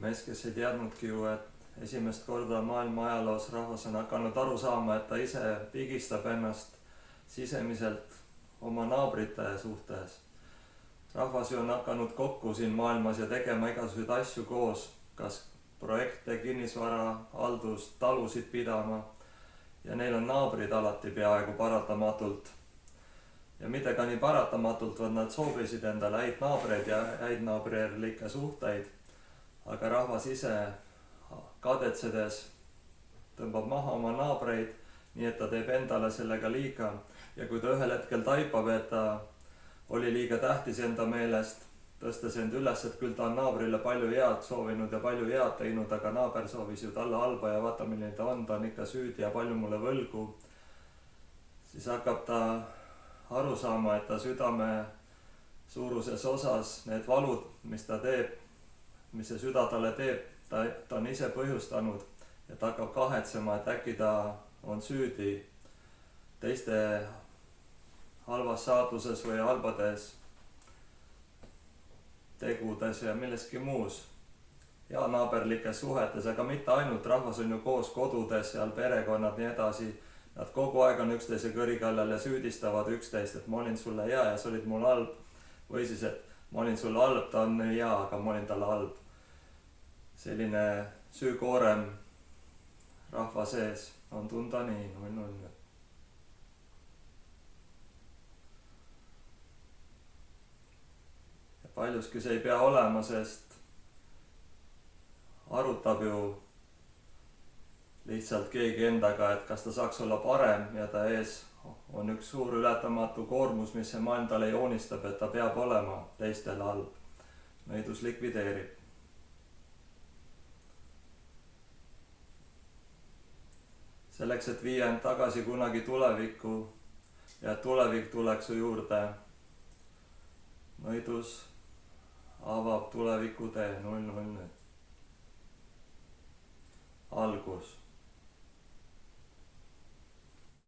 mees, kes ei teadnudki ju, et esimest korda maailma ajaloos rahvas on hakanud aru saama, et ta ise pigistab ennast sisemiselt oma naabrite suhtes. Rahvas ju on hakanud kokku siin maailmas ja tegema igasuguseid asju koos, kas projekte, kinnisvara, haldust, talusid pidama, ja neil on naabrid alati peaaegu paratamatult. Ja midagi nii paratamatult, vaid nad soovisid endale häid naabreid ja häid naabrilikke suhteid, aga rahvas ise kadetsedes tõmbab maha oma naabreid, nii et ta teeb endale sellega liiga. Ja kui ta ühel hetkel taipab, et ta oli liiga tähtis enda meelest, tõstes end üles, et küll ta on naabrile palju head soovinud ja palju head teinud, aga naaber soovis ju talle halba ja vaata, milline ta on ikka süüdi ja palju mulle võlgu, siis hakkab ta aru saama, et ta südame suuruses osas need valud, mis ta teeb, mis see süda talle teeb, ta on ise põhjustanud, ja ta hakkab kahetsema, et äkki ta on süüdi teiste halvas saatuses või halbades tegudes ja milleski muus ja naaberlikes suhetes, aga mitte ainult. Rahvas on ju koos kodudes, seal perekonnad, nii edasi. Nad kogu aeg on üksteise kõri kallal ja süüdistavad üksteist, et ma olin sulle hea ja sa olid mul halb, või siis, et ma olin sulle halb, ta on nii hea, aga ma olin talle halb. Selline süükoorem rahva sees on tunda nii null. Paljuski see ei pea olema, sest arutab ju lihtsalt keegi endaga, et kas ta saaks olla parem, ja ta ees on üks suur ületamatu koormus, mis see maailm talle joonistab, et ta peab olema teistele halb. Nõidus likvideerib. Selleks, et viia end tagasi kunagi tulevikku ja tulevik tuleks su juurde, nõidus avab tuleviku tee 0-0. Algus.